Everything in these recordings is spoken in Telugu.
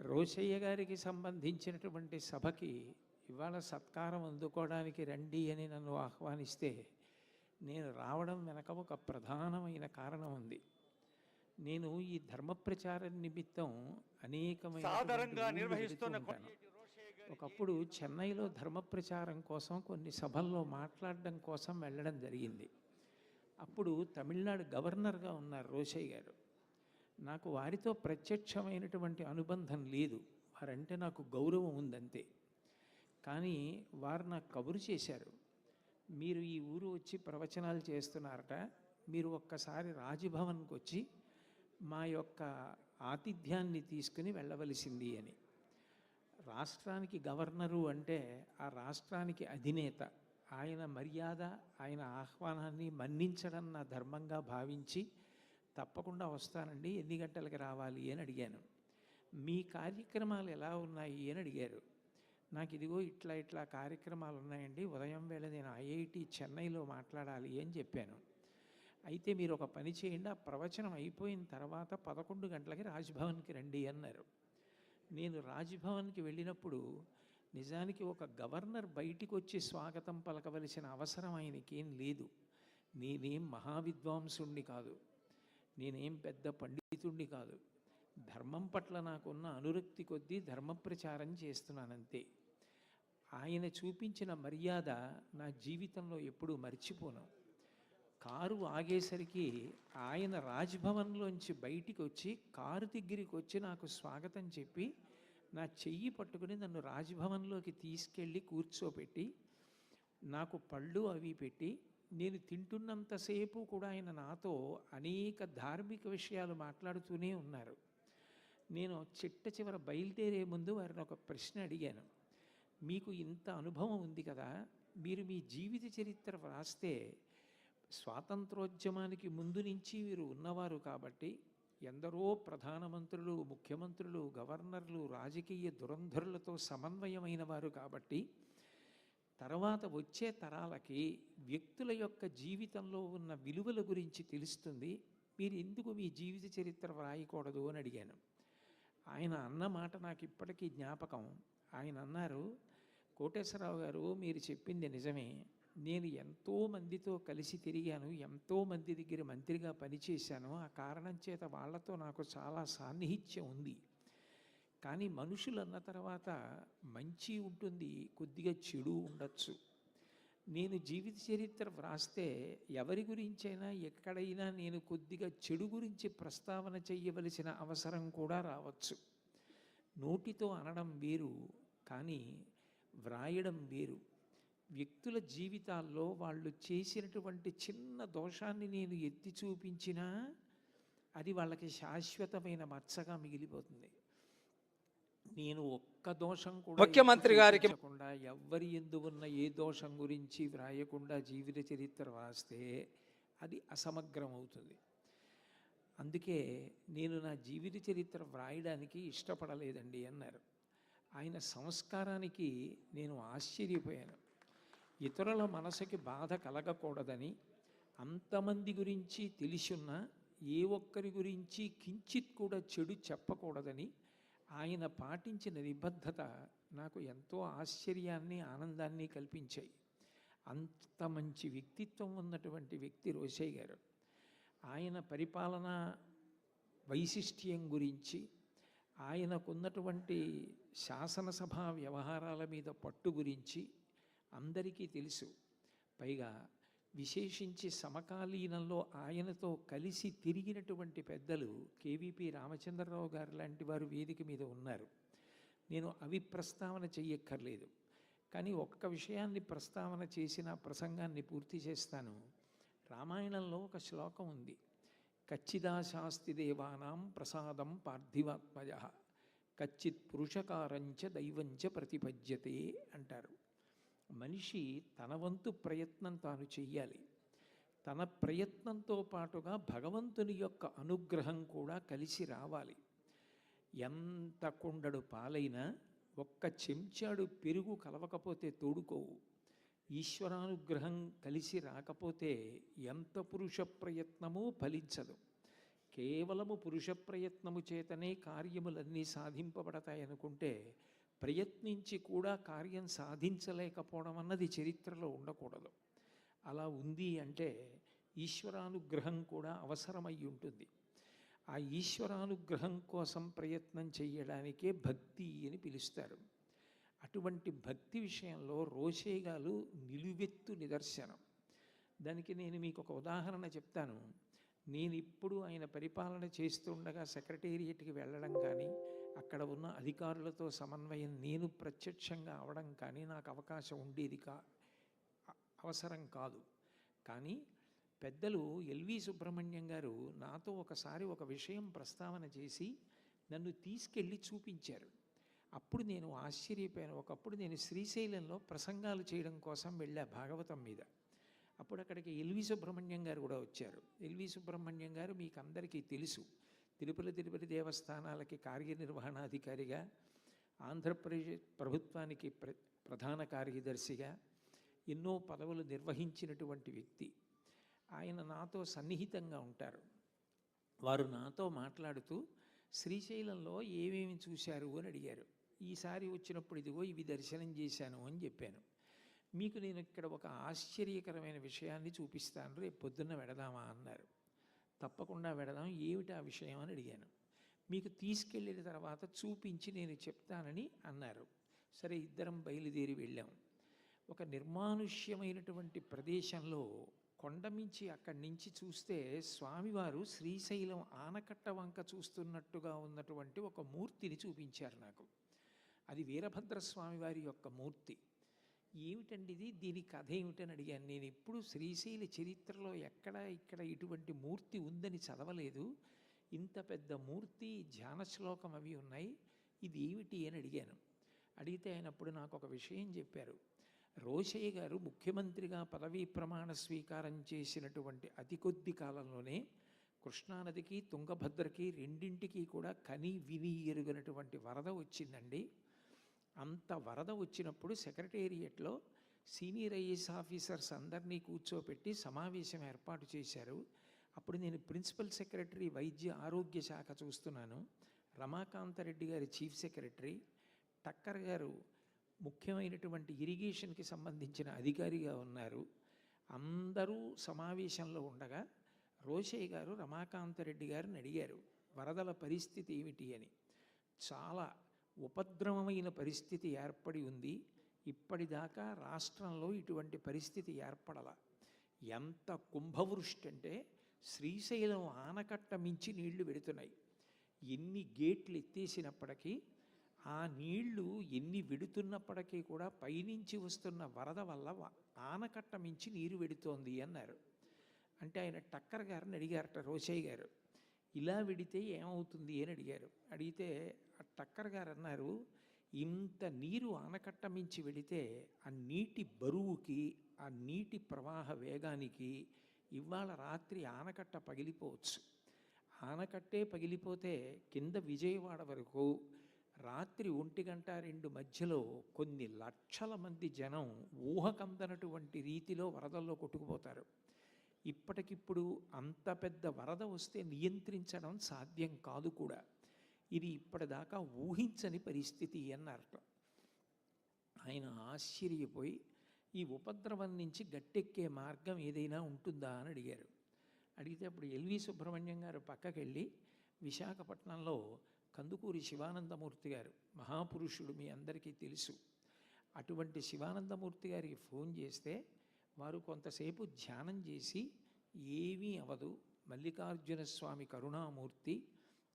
రోషయ్య గారికి సంబంధించినటువంటి సభకి ఇవాళ సత్కారం అందుకోవడానికి రండి అని నన్ను ఆహ్వానిస్తే నేను రావడం వెనక ఒక ప్రధానమైన కారణం ఉంది. నేను ఈ ధర్మ ప్రచారం నిమిత్తం అనేకమైన ఒకప్పుడు చెన్నైలో ధర్మ ప్రచారం కోసం కొన్ని సభల్లో మాట్లాడడం కోసం వెళ్ళడం జరిగింది. అప్పుడు తమిళనాడు గవర్నర్గా ఉన్నారు రోషయ్య గారు. నాకు వారితో ప్రత్యక్షమైనటువంటి అనుబంధం లేదు, వారంటే నాకు గౌరవం ఉందంతే. కానీ వారు నాకు కబురు చేశారు, మీరు ఈ ఊరు వచ్చి ప్రవచనాలు చేస్తున్నారట, మీరు ఒక్కసారి రాజ్భవన్కి వచ్చి మా యొక్క ఆతిథ్యాన్ని తీసుకుని వెళ్ళవలసింది అని. రాష్ట్రానికి గవర్నరు అంటే ఆ రాష్ట్రానికి అధినేత, ఆయన మర్యాద, ఆయన ఆహ్వానాన్ని మన్నించడం నా ధర్మంగా భావించి తప్పకుండా వస్తానండి, ఎన్ని గంటలకు రావాలి అని అడిగాను. మీ కార్యక్రమాలు ఎలా ఉన్నాయి అని అడిగారు. నాకు ఇదిగో ఇట్లా ఇట్లా కార్యక్రమాలు ఉన్నాయండి, ఉదయం వేళ నేను ఐఐటి చెన్నైలో మాట్లాడాలి అని చెప్పాను. అయితే మీరు ఒక పని చేయండి, ఆ ప్రవచనం అయిపోయిన తర్వాత 11 గంటలకి రాజ్భవన్కి రండి అన్నారు. నేను రాజ్భవన్కి వెళ్ళినప్పుడు నిజానికి ఒక గవర్నర్ బయటికి వచ్చి స్వాగతం పలకవలసిన అవసరం ఆయనకేం లేదు. నేనేం మహావిద్వాంసుణ్ణి కాదు, నేనేం పెద్ద పండితుణ్ణి కాదు. ధర్మం పట్ల నాకున్న అనురక్తి కొద్దీ ధర్మ ప్రచారం చేస్తున్నానంతే. ఆయన చూపించిన మర్యాద నా జీవితంలో ఎప్పుడూ మర్చిపోను. కారు ఆగేసరికి ఆయన రాజ్భవన్లోంచి బయటికి వచ్చి కారు దగ్గరికి వచ్చి నాకు స్వాగతం చెప్పి నా చెయ్యి పట్టుకుని నన్ను రాజ్భవన్లోకి తీసుకెళ్ళి కూర్చోపెట్టి నాకు పళ్ళు అవి పెట్టి, నేను తింటున్నంతసేపు కూడా ఆయన నాతో అనేక ధార్మిక విషయాలు మాట్లాడుతూనే ఉన్నారు. నేను చిట్ట చివర బయలుదేరే ముందు వారిని ఒక ప్రశ్న అడిగాను, మీకు ఇంత అనుభవం ఉంది కదా, మీరు మీ జీవిత చరిత్ర వ్రాస్తే స్వాతంత్రోద్యమానికి ముందు నుంచి మీరు ఉన్నవారు కాబట్టి, ఎందరో ప్రధానమంత్రులు, ముఖ్యమంత్రులు, గవర్నర్లు, రాజకీయ దురంధరులతో సమన్వయమైన వారు కాబట్టి, తర్వాత వచ్చే తరాలకి వ్యక్తుల యొక్క జీవితంలో ఉన్న విలువల గురించి తెలుస్తుంది, మీరు ఎందుకు మీ జీవిత చరిత్ర వ్రాయకూడదు అని అడిగాను. ఆయన అన్న మాట నాకు ఇప్పటికీ జ్ఞాపకం. ఆయన అన్నారు, కోటేశ్వరరావు గారు మీరు చెప్పింది నిజమే, నేను ఎంతోమందితో కలిసి తిరిగాను, ఎంతోమంది దగ్గర మంత్రిగా పనిచేశాను, ఆ కారణం చేత వాళ్ళతో నాకు చాలా సాన్నిహిత్యం ఉంది. కానీ మనుషులు అన్న తర్వాత మంచి ఉంటుంది, కొద్దిగా చెడు ఉండొచ్చు. నేను జీవిత చరిత్ర వ్రాస్తే ఎవరి గురించైనా ఎక్కడైనా నేను కొద్దిగా చెడు గురించి ప్రస్తావన చేయవలసిన అవసరం కూడా రావచ్చు. నోటితో అనడం వేరు, కానీ వ్రాయడం వేరు. వ్యక్తుల జీవితాల్లో వాళ్ళు చేసినటువంటి చిన్న దోషాన్ని నేను ఎత్తి చూపించినా అది వాళ్ళకి శాశ్వతమైన మచ్చగా మిగిలిపోతుంది. నేను ఒక్క దోషం కూడా ముఖ్యమంత్రి గారికి ఎవ్వరి ఎందు ఉన్న ఏ దోషం గురించి వ్రాయకుండా జీవిత చరిత్ర వ్రాస్తే అది అసమగ్రం అవుతుంది. అందుకే నేను నా జీవిత చరిత్ర వ్రాయడానికి ఇష్టపడలేదండి అన్నారు. ఆయన సంస్కారానికి నేను ఆశ్చర్యపోయాను. ఇతరుల మనసుకి బాధ కలగకూడదని, అంతమంది గురించి తెలిసున్న ఏ ఒక్కరి గురించి కించిత్ కూడా చెడు చెప్పకూడదని ఆయన పాటించిన నిబద్ధత నాకు ఎంతో ఆశ్చర్యాన్ని, ఆనందాన్ని కల్పించాయి. అంత మంచి వ్యక్తిత్వం ఉన్నటువంటి వ్యక్తి రోషయ్య గారు. ఆయన పరిపాలన వైశిష్ట్యం గురించి, ఆయనకున్నటువంటి శాసనసభ వ్యవహారాల మీద పట్టు గురించి అందరికీ తెలుసు. పైగా విశేషించి సమకాలీనంలో ఆయనతో కలిసి తిరిగినటువంటి పెద్దలు కేవీపీ రామచంద్రరావు గారు లాంటి వారు వేదిక మీద ఉన్నారు. నేను అవి ప్రస్తావన చెయ్యక్కర్లేదు, కానీ ఒక్క విషయాన్ని ప్రస్తావన చేసిన ప్రసంగాన్ని పూర్తి చేస్తాను. రామాయణంలో ఒక శ్లోకం ఉంది, కచ్చిదాశాస్తి దేవానాం ప్రసాదం పార్థివాత్మజ కచ్చిత్ పురుషకారంచ దైవంచ ప్రతిపద్యతే అంటారు. మనిషి తన వంతు ప్రయత్నం తాను చెయ్యాలి. తన ప్రయత్నంతో పాటుగా భగవంతుని యొక్క అనుగ్రహం కూడా కలిసి రావాలి. ఎంత కుండడు పాలైనా ఒక్క చెంచాడు పెరుగు కలవకపోతే తోడుకోవు. ఈశ్వరానుగ్రహం కలిసి రాకపోతే ఎంత పురుష ప్రయత్నమూ ఫలించదు. కేవలము పురుష ప్రయత్నము చేతనే కార్యములన్నీ సాధింపబడతాయనుకుంటే ప్రయత్నించి కూడా కార్యం సాధించలేకపోవడం అన్నది చరిత్రలో ఉండకూడదు. అలా ఉంది అంటే ఈశ్వరానుగ్రహం కూడా అవసరమై ఉంటుంది. ఆ ఈశ్వరానుగ్రహం కోసం ప్రయత్నం చేయడానికే భక్తి అని పిలుస్తారు. అటువంటి భక్తి విషయంలో రోషేగాలు నిలువెత్తు నిదర్శనం. దానికి నేను మీకు ఒక ఉదాహరణ చెప్తాను. నేను ఇప్పుడు ఆయన పరిపాలన చేస్తుండగా సెక్రటేరియట్కి వెళ్ళడం కానీ, అక్కడ ఉన్న అధికారులతో సమన్వయం నేను ప్రత్యక్షంగా అవడం కానీ నాకు అవకాశం ఉండేది అవసరం కాదు. కానీ పెద్దలు ఎల్వి సుబ్రహ్మణ్యం గారు నాతో ఒకసారి ఒక విషయం ప్రస్తావన చేసి నన్ను తీసుకెళ్ళి చూపించారు. అప్పుడు నేను ఆశ్చర్యపోయాను. ఒకప్పుడు నేను శ్రీశైలంలో ప్రసంగాలు చేయడం కోసం వెళ్ళా భాగవతం మీద. అప్పుడు అక్కడికి ఎల్వి సుబ్రహ్మణ్యం గారు కూడా వచ్చారు. ఎల్వి సుబ్రహ్మణ్యం గారు మీకు అందరికీ తెలుసు, తిరుపతి దేవస్థానాలకి కార్యనిర్వహణాధికారిగా, ఆంధ్రప్రదేశ్ ప్రభుత్వానికి ప్రధాన కార్యదర్శిగా ఎన్నో పదవులు నిర్వహించినటువంటి వ్యక్తి. ఆయన నాతో సన్నిహితంగా ఉంటారు. వారు నాతో మాట్లాడుతూ శ్రీశైలంలో ఏమేమి చూశారు అని అడిగారు. ఈసారి వచ్చినప్పుడు ఇదిగో ఇవి దర్శనం చేశాను అని చెప్పాను. మీకు నేను ఇక్కడ ఒక ఆశ్చర్యకరమైన విషయాన్ని చూపిస్తాను, రేపు పొద్దున్న వెడదామా అన్నారు. తప్పకుండా వెడదాం, ఏమిటి ఆ విషయం అని అడిగాను. మీకు తీసుకెళ్ళిన తర్వాత చూపించి నేను చెప్తానని అన్నారు. సరే, ఇద్దరం బయలుదేరి వెళ్ళాం. ఒక నిర్మానుష్యమైనటువంటి ప్రదేశంలో కొండమించి అక్కడి నుంచి చూస్తే స్వామివారు శ్రీశైలం ఆనకట్ట వంక చూస్తున్నట్టుగా ఉన్నటువంటి ఒక మూర్తిని చూపించారు నాకు. అది వీరభద్రస్వామి వారి యొక్క మూర్తి. ఏమిటండి ఇది, దీని కథ ఏమిటని అడిగాను. నేను ఎప్పుడు శ్రీశైల చరిత్రలో ఇక్కడ ఇటువంటి మూర్తి ఉందని చదవలేదు. ఇంత పెద్ద మూర్తి, ధ్యాన శ్లోకం అవి ఉన్నాయి, ఇది ఏమిటి అని అడిగాను. అడిగితే ఆయన అప్పుడు నాకు ఒక విషయం చెప్పారు. రోషయ్య గారు ముఖ్యమంత్రిగా పదవీ ప్రమాణ స్వీకారం చేసినటువంటి అతి కొద్ది కాలంలోనే కృష్ణానదికి, తుంగభద్రకి రెండింటికి కూడా కని విని ఎరుగనటువంటి వరద వచ్చిందండి. అంత వరద వచ్చినప్పుడు సెక్రటేరియట్లో సీనియర్ ఐఏఎస్ ఆఫీసర్స్ అందరినీ కూర్చోపెట్టి సమావేశం ఏర్పాటు చేశారు. అప్పుడు నేను ప్రిన్సిపల్ సెక్రటరీ వైద్య ఆరోగ్య శాఖ చూస్తున్నాను, రమాకాంతరెడ్డి గారి చీఫ్ సెక్రటరీ, టక్కర్ గారు ముఖ్యమైనటువంటి ఇరిగేషన్కి సంబంధించిన అధికారిగా ఉన్నారు. అందరూ సమావేశంలో ఉండగా రోషయ్య గారు రమాకాంతరెడ్డి గారిని అడిగారు, వరదల పరిస్థితి ఏమిటి అని. చాలా ఉపద్రవమైన పరిస్థితి ఏర్పడి ఉంది, ఇప్పటిదాకా రాష్ట్రంలో ఇటువంటి పరిస్థితి ఏర్పడల. ఎంత కుంభవృష్టి అంటే శ్రీశైలం ఆనకట్ట మించి నీళ్లు వెడుతున్నాయి. ఎన్ని గేట్లు ఎత్తేసినప్పటికీ, ఆ నీళ్లు ఎన్ని వెడుతున్నప్పటికీ కూడా పైనుంచి వస్తున్న వరద వల్ల ఆనకట్ట మించి నీరు వెడుతోంది అన్నారు. అంటే ఆయన టక్కర్ గారిని అడిగారట రోషయ్య గారు, ఇలా వెడితే ఏమవుతుంది అని అడిగారు. అడిగితే ఆ టక్కర్ గారు అన్నారు, ఇంత నీరు ఆనకట్ట మించి వెడితే ఆ నీటి బరువుకి, ఆ నీటి ప్రవాహ వేగానికి ఇవాళ రాత్రి ఆనకట్ట పగిలిపోవచ్చు. ఆనకట్టే పగిలిపోతే కింద విజయవాడ వరకు రాత్రి 1-2 మధ్యలో కొన్ని లక్షల మంది జనం ఊహకందనటువంటి రీతిలో వరదల్లో కొట్టుకుపోతారు. ఇప్పటికిప్పుడు అంత పెద్ద వరద వస్తే నియంత్రించడం సాధ్యం కాదు కూడా. ఇది ఇప్పటిదాకా ఊహించని పరిస్థితి అన్నారట. ఆయన ఆశ్చర్యపోయి ఈ ఉపద్రవం నుంచి గట్టెక్కే మార్గం ఏదైనా ఉంటుందా అని అడిగారు. అడిగితే అప్పుడు ఎల్వి సుబ్రహ్మణ్యం గారు పక్కకెళ్ళి విశాఖపట్నంలో కందుకూరి శివానందమూర్తి గారు, మహాపురుషుడు, మీ అందరికీ తెలుసు, అటువంటి శివానందమూర్తి గారికి ఫోన్ చేస్తే వారు కొంతసేపు ధ్యానం చేసి ఏమీ అవదు, మల్లికార్జున స్వామి కరుణామూర్తి,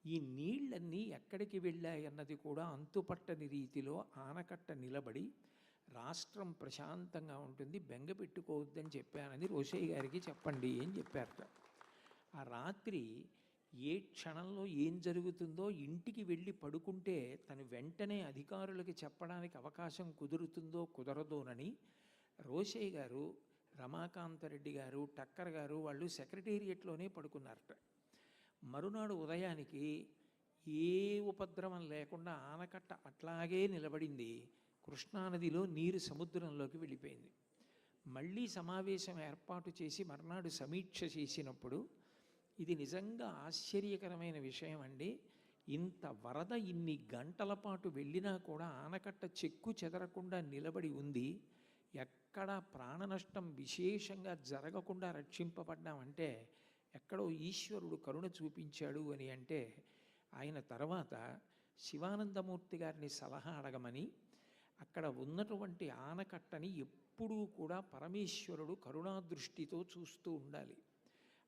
ఈ నీళ్ళన్నీ ఎక్కడికి వెళ్ళాయన్నది కూడా అంతుపట్టని రీతిలో ఆనకట్ట నిలబడి రాష్ట్రం ప్రశాంతంగా ఉంటుంది, బెంగ పెట్టుకోవద్దని చెప్పానని రోషయ్య గారికి చెప్పండి అని చెప్పారట. ఆ రాత్రి ఏ క్షణంలో ఏం జరుగుతుందో ఇంటికి వెళ్ళి పడుకుంటే తను వెంటనే అధికారులకి చెప్పడానికి అవకాశం కుదురుతుందో కుదరదోనని రోషయ్య గారు, రమాకాంతరెడ్డి గారు, టక్కర్ గారు వాళ్ళు సెక్రటేరియట్లోనే పడుకున్నారట. మరునాడు ఉదయానికి ఏ ఉపద్రవం లేకుండా ఆనకట్ట అట్లాగే నిలబడింది. కృష్ణానదిలో నీరు సముద్రంలోకి వెళ్ళిపోయింది. మళ్ళీ సమావేశం ఏర్పాటు చేసి మర్నాడు సమీక్ష చేసినప్పుడు ఇది నిజంగా ఆశ్చర్యకరమైన విషయం అండి. ఇంత వరద ఇన్ని గంటల పాటు వెళ్ళినా కూడా ఆనకట్ట చెక్కు చెదరకుండా నిలబడి ఉంది. ఎక్కడ ప్రాణ నష్టం విశేషంగా జరగకుండా రక్షింపబడ్డామంటే ఎక్కడో ఈశ్వరుడు కరుణ చూపించాడు అని అంటే, ఆయన తర్వాత శివానందమూర్తి గారిని సలహా అడగమని, అక్కడ ఉన్నటువంటి ఆనకట్టని ఎప్పుడూ కూడా పరమేశ్వరుడు కరుణాదృష్టితో చూస్తూ ఉండాలి.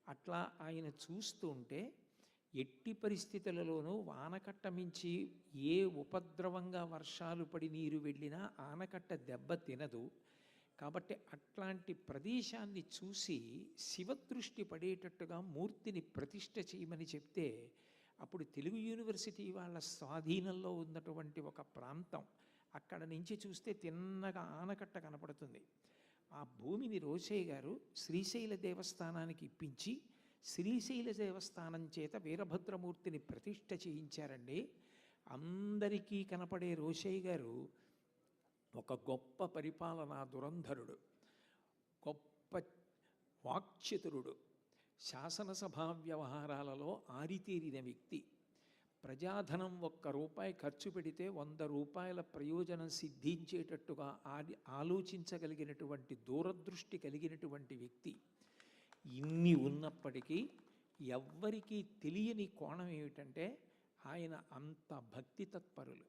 అట్లా ఆయన చూస్తూ ఉంటే ఎట్టి పరిస్థితులలోనూ ఆనకట్ట మించి ఏ ఉపద్రవంగా వర్షాలు పడి నీరు వెళ్ళినా ఆనకట్ట దెబ్బ తినదు. కాబట్టి అట్లాంటి ప్రదేశాన్ని చూసి శివదృష్టి పడేటట్టుగా మూర్తిని ప్రతిష్ఠ చేయమని చెప్తే, అప్పుడు తెలుగు యూనివర్సిటీ వాళ్ళ స్వాధీనంలో ఉన్నటువంటి ఒక ప్రాంతం, అక్కడ నుంచి చూస్తే తిన్నగా ఆనకట్ట కనపడుతుంది. ఆ భూమిని రోషయ్య గారు శ్రీశైల దేవస్థానానికి ఇప్పించి శ్రీశైల దేవస్థానం చేత వీరభద్రమూర్తిని ప్రతిష్ఠ చేయించారండి. అందరికీ కనపడే రోషయ్య గారు ఒక గొప్ప పరిపాలనా దురంధరుడు, గొప్ప వాక్చతురుడు, శాసనసభా వ్యవహారాలలో ఆరితేరిన వ్యక్తి. ప్రజాధనం 1 రూపాయి ఖర్చు పెడితే 100 రూపాయల ప్రయోజనం సిద్ధించేటట్టుగా ఆలోచించగలిగినటువంటి దూరదృష్టి కలిగినటువంటి వ్యక్తి. ఇన్ని ఉన్నప్పటికీ ఎవ్వరికీ తెలియని కోణం ఏమిటంటే ఆయన అంత భక్తి తత్పరులు.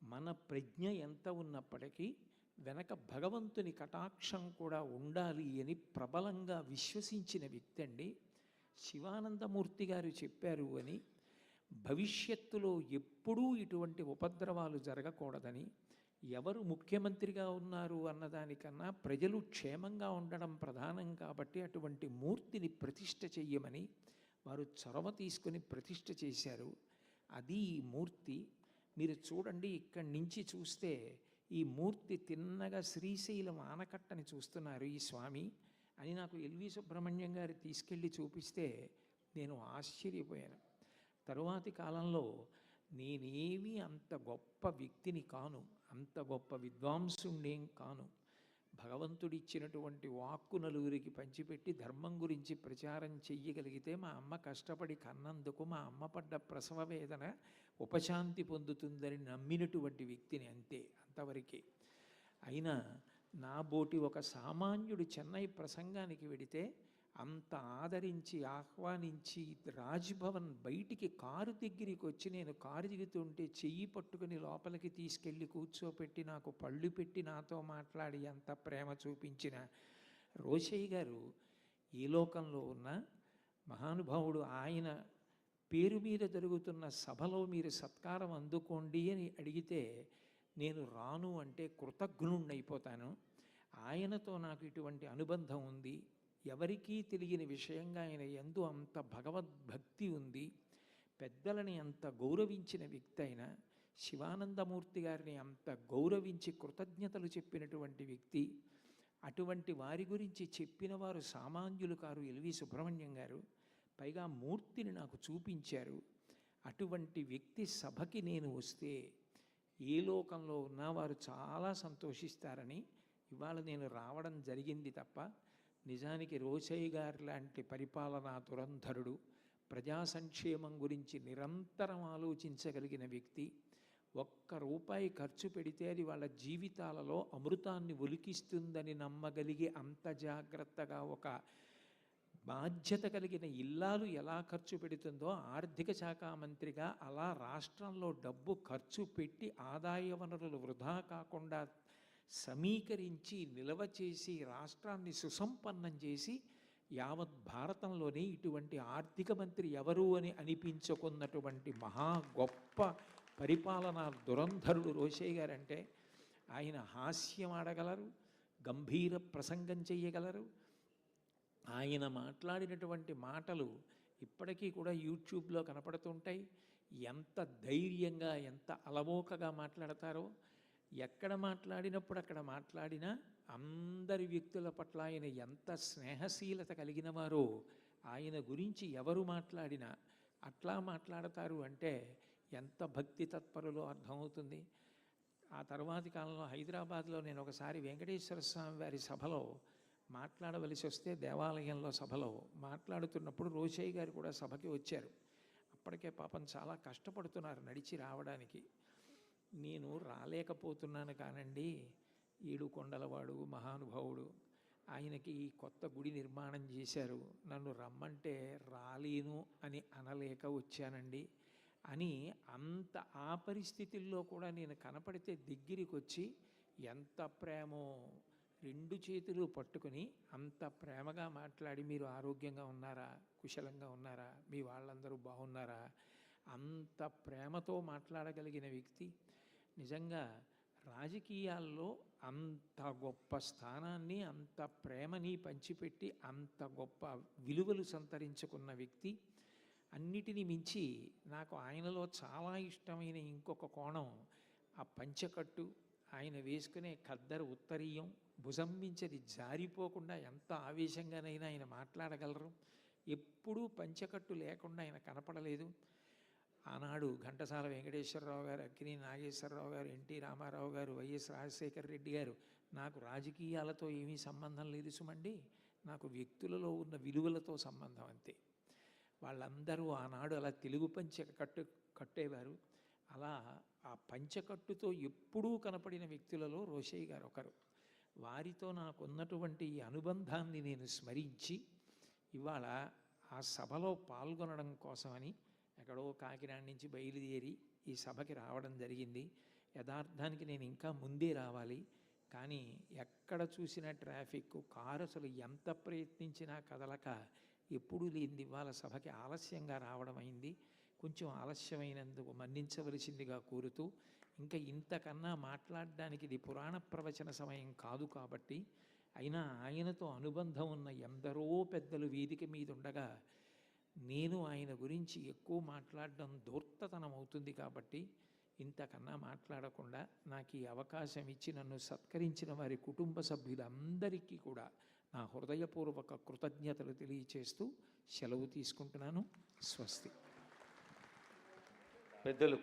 మన ప్రజ్ఞ ఎంత ఉన్నప్పటికీ వెనక భగవంతుని కటాక్షం కూడా ఉండాలి అని ప్రబలంగా విశ్వసించిన వ్యక్తి అండి. శివానందమూర్తి గారు చెప్పారు అని, భవిష్యత్తులో ఎప్పుడూ ఇటువంటి ఉపద్రవాలు జరగకూడదని, ఎవరు ముఖ్యమంత్రిగా ఉన్నారు అన్నదానికన్నా ప్రజలు క్షేమంగా ఉండడం ప్రధానం కాబట్టి అటువంటి మూర్తిని ప్రతిష్ఠ చెయ్యమని వారు చొరవ తీసుకొని ప్రతిష్ఠ చేశారు. అది ఈ మూర్తి. మీరు చూడండి, ఇక్కడి నుంచి చూస్తే ఈ మూర్తి తిన్నగా శ్రీశైలం ఆనకట్టని చూస్తున్నారు ఈ స్వామి అని నాకు ఎల్వి సుబ్రహ్మణ్యం గారు తీసుకెళ్ళి చూపిస్తే నేను ఆశ్చర్యపోయాను. తరువాతి కాలంలో నేనేమీ అంత గొప్ప వ్యక్తిని కాను, అంత గొప్ప విద్వాంసుండేం కాను. భగవంతుడిచ్చినటువంటి వాక్కు నలుగురికి పంచిపెట్టి ధర్మం గురించి ప్రచారం చెయ్యగలిగితే మా అమ్మ కష్టపడి కన్నందుకు మా అమ్మ పడ్డ ప్రసవ వేదన ఉపశాంతి పొందుతుందని నమ్మినటువంటి వ్యక్తిని, అంతే, అంతవరకే. అయినా నా బోటి ఒక సామాన్యుడు చెన్నై ప్రసంగానికి వెడితే అంత ఆదరించి ఆహ్వానించి రాజ్భవన్ బయటికి కారు దగ్గరికి వచ్చి నేను కారు దిగుతుంటే చెయ్యి పట్టుకుని లోపలికి తీసుకెళ్ళి కూర్చోపెట్టి నాకు పళ్ళు పెట్టి నాతో మాట్లాడి అంత ప్రేమ చూపించిన రోషయ్య గారు ఏ లోకంలో ఉన్న మహానుభావుడు. ఆయన పేరు మీద జరుగుతున్న సభలో మీరు సత్కారం అందుకోండి అని అడిగితే నేను రాను అంటే కృతజ్ఞుణ్ణైపోతాను. ఆయనతో నాకు ఇటువంటి అనుబంధం ఉంది. ఎవరికీ తెలియని విషయంగా ఆయన యందు అంత భగవద్భక్తి ఉంది. పెద్దలని అంత గౌరవించిన వ్యక్తి అయిన శివానందమూర్తి గారిని అంత గౌరవించి కృతజ్ఞతలు చెప్పినటువంటి వ్యక్తి. అటువంటి వారి గురించి చెప్పిన వారు సామాన్యులు కారు ఎల్వి సుబ్రహ్మణ్యం గారు. పైగా మూర్తిని నాకు చూపించారు. అటువంటి వ్యక్తి సభకి నేను వస్తే ఏ లోకంలో ఉన్నా వారు చాలా సంతోషిస్తారని ఇవాళ నేను రావడం జరిగింది తప్ప, నిజానికి రోషయ్య గారు లాంటి పరిపాలనా దురంధరుడు, ప్రజా సంక్షేమం గురించి నిరంతరం ఆలోచించగలిగిన వ్యక్తి, 1 రూపాయి ఖర్చు పెడితే అది వాళ్ళ జీవితాలలో అమృతాన్ని ఒలికిస్తుందని నమ్మగలిగే అంత జాగ్రత్తగా ఒక బాధ్యత కలిగిన ఇల్లాలు ఎలా ఖర్చు పెడుతుందో ఆర్థిక శాఖ మంత్రిగా అలా రాష్ట్రంలో డబ్బు ఖర్చు పెట్టి ఆదాయ వనరులు వృధా కాకుండా సమీకరించి నిల్వ చేసి రాష్ట్రాన్ని సుసంపన్నం చేసి యావత్ భారతంలోనే ఇటువంటి ఆర్థిక మంత్రి ఎవరు అని అనిపించుకున్నటువంటి మహా గొప్ప పరిపాలనా దురంధరుడు రోషయ్య గారంటే ఆయన హాస్యం ఆడగలరు, గంభీర ప్రసంగం చెయ్యగలరు. ఆయన మాట్లాడినటువంటి మాటలు ఇప్పటికీ కూడా యూట్యూబ్లో కనపడుతుంటాయి. ఎంత ధైర్యంగా, ఎంత అలవోకగా మాట్లాడతారో. ఎక్కడ మాట్లాడినప్పుడు అక్కడ మాట్లాడినా అందరి వ్యక్తుల పట్ల ఆయన ఎంత స్నేహశీలత కలిగిన వారో ఆయన గురించి ఎవరు మాట్లాడినా అట్లా మాట్లాడతారు అంటే ఎంత భక్తి తత్పరులో అర్థమవుతుంది. ఆ తర్వాతి కాలంలో హైదరాబాద్లో నేను ఒకసారి వెంకటేశ్వర స్వామి వారి సభలో మాట్లాడవలసి వస్తే దేవాలయంలో సభలో మాట్లాడుతున్నప్పుడు రోషయ్య గారు కూడా సభకి వచ్చారు. అప్పటికే పాపం చాలా కష్టపడుతున్నారు నడిచి రావడానికి. నేను రాలేకపోతున్నాను కానండి, ఏడుకొండలవాడు మహానుభావుడు, ఆయనకి ఈ కొత్త గుడి నిర్మాణం చేశారు, నన్ను రమ్మంటే రాలేను అని అనలేక వచ్చానండి అని అంత ఆ పరిస్థితుల్లో కూడా నేను కనపడితే దగ్గరికి వచ్చి ఎంత ప్రేమో, 2 చేతులు పట్టుకుని అంత ప్రేమగా మాట్లాడి, మీరు ఆరోగ్యంగా ఉన్నారా, కుశలంగా ఉన్నారా, మీ వాళ్ళందరూ బాగున్నారా, అంత ప్రేమతో మాట్లాడగలిగిన వ్యక్తి. నిజంగా రాజకీయాల్లో అంత గొప్ప స్థానాన్ని, అంత ప్రేమని పంచిపెట్టి అంత గొప్ప విలువలు సంతరించుకున్న వ్యక్తి. అన్నిటినీ మించి నాకు ఆయనలో చాలా ఇష్టమైన ఇంకొక కోణం ఆ పంచకట్టు, ఆయన వేసుకునే ఖద్దరు ఉత్తరీయం, భుజం మించది జారిపోకుండా ఎంత ఆవేశంగానైనా ఆయన మాట్లాడగలరు. ఎప్పుడూ పంచకట్టు లేకుండా ఆయన కనపడలేదు. ఆనాడు ఘంటసాల వెంకటేశ్వరరావు గారు, అక్కినేని నాగేశ్వరరావు గారు, ఎన్టీ రామారావు గారు, వైఎస్ రాజశేఖర రెడ్డి గారు, నాకు రాజకీయాలతో ఏమీ సంబంధం లేదు సుమండి, నాకు వ్యక్తులలో ఉన్న విలువలతో సంబంధం అంతే. వాళ్ళందరూ ఆనాడు అలా తెలుగు కట్టేవారు. అలా ఆ పంచకట్టుతో ఎప్పుడూ కనపడిన వ్యక్తులలో రోషయ్య గారు ఒకరు. వారితో నాకున్నటువంటి ఈ అనుబంధాన్ని నేను స్మరించి ఇవాళ ఆ సభలో పాల్గొనడం కోసమని ఎక్కడో కాకినాడ నుంచి బయలుదేరి ఈ సభకి రావడం జరిగింది. యథార్థానికి నేను ఇంకా ముందే రావాలి, కానీ ఎక్కడ చూసిన ట్రాఫిక్, కారు అసలు ఎంత ప్రయత్నించినా కదలక ఎప్పుడూ లేనిది ఇవాళ సభకి ఆలస్యంగా రావడం అయింది. కొంచెం ఆలస్యమైనందుకు మన్నించవలసిందిగా కోరుతూ, ఇంకా ఇంతకన్నా మాట్లాడడానికి ఇది పురాణ ప్రవచన సమయం కాదు కాబట్టి, అయినా ఆయనతో అనుబంధం ఉన్న ఎందరో పెద్దలు వేదిక మీద ఉండగా నేను ఆయన గురించి ఎక్కువ మాట్లాడడం ధూర్తతనం అవుతుంది కాబట్టి ఇంతకన్నా మాట్లాడకుండా నాకు ఈ అవకాశం ఇచ్చి నన్ను సత్కరించిన వారి కుటుంబ సభ్యులందరికీ కూడా నా హృదయపూర్వక కృతజ్ఞతలు తెలియచేస్తూ సెలవు తీసుకుంటున్నాను. స్వస్తి. పెద్దలు